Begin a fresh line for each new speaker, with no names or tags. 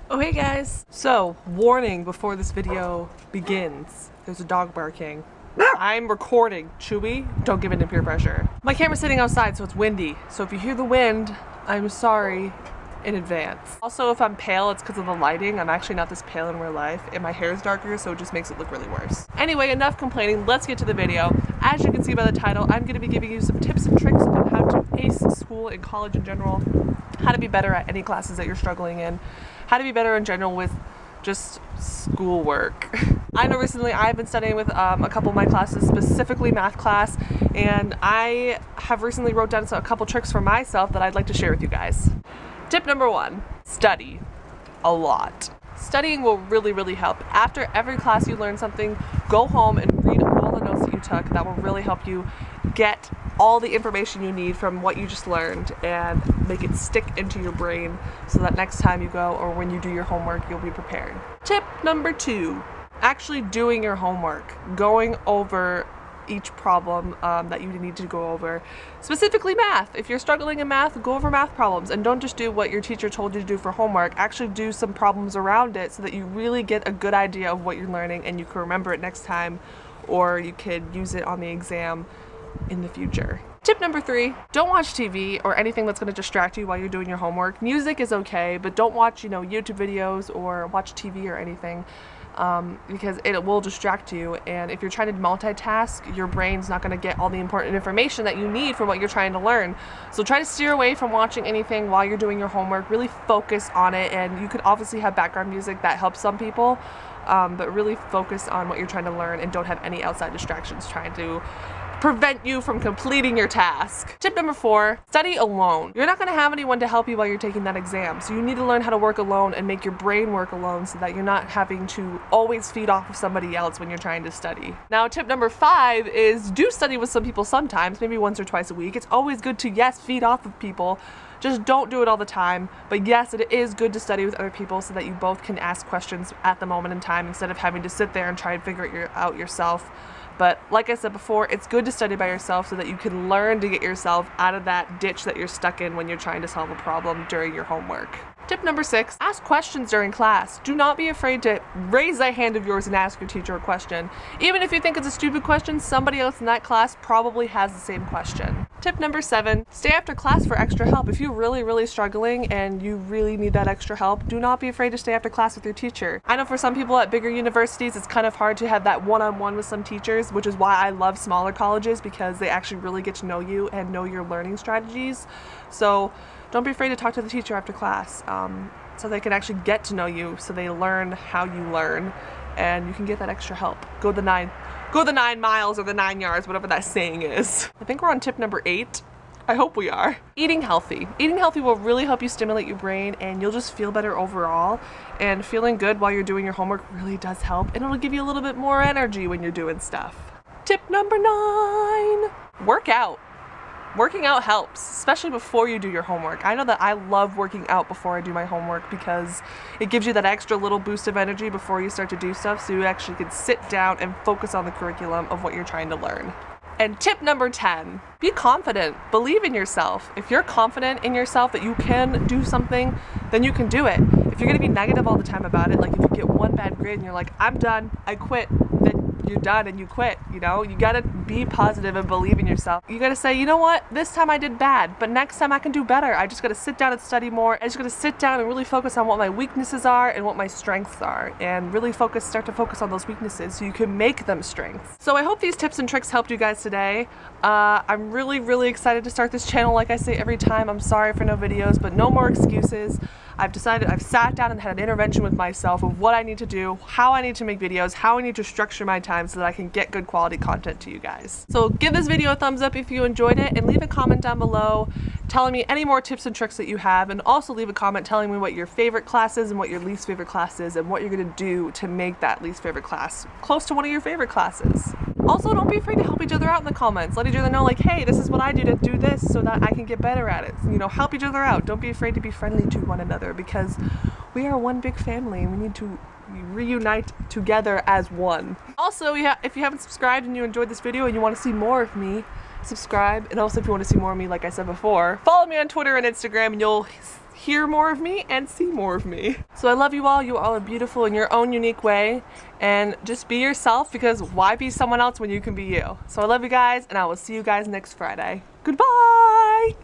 Oh hey guys! So, warning before this video begins. There's a dog barking. I'm recording. Chewy, don't give in to peer pressure. My camera's sitting outside so it's windy. So if you hear the wind, I'm sorry in advance. Also, if I'm pale, it's because of the lighting. I'm actually not this pale in real life and my hair is darker, so it just makes it look really worse. Anyway, enough complaining. Let's get to the video. As you can see by the title, I'm going to be giving you some tips and tricks on how to ace school and college in general, how to be better at any classes that you're struggling in, how to be better in general with just schoolwork. I know recently I've been studying with a couple of my classes, specifically math class, and I have recently wrote down a couple tricks for myself that I'd like to share with you guys. Tip number 1, study a lot. Studying will really help. After every class you learn something, go home and read all the notes that you took. That will really help you get all the information you need from what you just learned and make it stick into your brain so that next time you go or when you do your homework, you'll be prepared. Tip number 2, actually doing your homework, going over each problem that you need to go over. Specifically math. If you're struggling in math, go over math problems and don't just do what your teacher told you to do for homework. Actually do some problems around it so that you really get a good idea of what you're learning and you can remember it next time, or you could use it on the exam in the future. Tip number 3, don't watch TV or anything that's going to distract you while you're doing your homework. Music is okay, but don't watch, YouTube videos or watch TV or anything. Because it will distract you, and if you're trying to multitask, your brain's not going to get all the important information that you need for what you're trying to learn. So try to steer away from watching anything while you're doing your homework. Really focus on it, and you could obviously have background music that helps some people, but really focus on what you're trying to learn and don't have any outside distractions trying to prevent you from completing your task. Tip number 4, study alone. You're not going to have anyone to help you while you're taking that exam, so you need to learn how to work alone and make your brain work alone so that you're not having to always feed off of somebody else when you're trying to study. Now, tip number 5 is do study with some people sometimes, maybe once or twice a week. It's always good to, yes, feed off of people. Just don't do it all the time. But yes, it is good to study with other people so that you both can ask questions at the moment in time instead of having to sit there and try and figure it out yourself. But like I said before, it's good to study by yourself so that you can learn to get yourself out of that ditch that you're stuck in when you're trying to solve a problem during your homework. Tip number 6, ask questions during class. Do not be afraid to raise that hand of yours and ask your teacher a question. Even if you think it's a stupid question, somebody else in that class probably has the same question. Tip number 7, stay after class for extra help. If you're really struggling and you really need that extra help, do not be afraid to stay after class with your teacher. I know for some people at bigger universities, it's kind of hard to have that one-on-one with some teachers, which is why I love smaller colleges, because they actually really get to know you and know your learning strategies. So don't be afraid to talk to the teacher after class, so they can actually get to know you, so they learn how you learn, and you can get that extra help. Go the 9 miles or the 9 yards, whatever that saying is. I think we're on tip number 8. I hope we are. Eating healthy. Eating healthy will really help you stimulate your brain, and you'll just feel better overall. And feeling good while you're doing your homework really does help, and it'll give you a little bit more energy when you're doing stuff. Tip number 9, work out. Working out helps, especially before you do your homework. I know that I love working out before I do my homework because it gives you that extra little boost of energy before you start to do stuff, so you actually can sit down and focus on the curriculum of what you're trying to learn. And tip number 10, be confident. Believe in yourself. If you're confident in yourself that you can do something, then you can do it. If you're going to be negative all the time about it, like if you get one bad grade and you're like, I'm done, I quit, then you're done and you quit, you gotta be positive and believe in yourself. You gotta say, you know what, this time I did bad, but next time I can do better. I just gotta sit down and study more. I just gotta sit down and really focus on what my weaknesses are and what my strengths are, and really start to focus on those weaknesses so you can make them strengths. So I hope these tips and tricks helped you guys today. I'm really excited to start this channel. Like I say every time, I'm sorry for no videos, but no more excuses. I've sat down and had an intervention with myself of what I need to do, how I need to make videos, how I need to structure my time so that I can get good quality content to you guys. So give this video a thumbs up if you enjoyed it, and leave a comment down below telling me any more tips and tricks that you have, and also leave a comment telling me what your favorite class is and what your least favorite class is and what you're going to do to make that least favorite class close to one of your favorite classes. Also, don't be afraid to help each other out in the comments. Let each other know, like, hey, this is what I do to do this so that I can get better at it. Help each other out. Don't be afraid to be friendly to one another, because we are one big family and we need to reunite together as one. Also, if you haven't subscribed and you enjoyed this video and you want to see more of me, subscribe. And also, if you want to see more of me, like I said before, follow me on Twitter and Instagram, and you'll hear more of me and see more of me. So I love you all. You all are beautiful in your own unique way, and just be yourself, because why be someone else when you can be you? So I love you guys, and I will see you guys next Friday. Goodbye.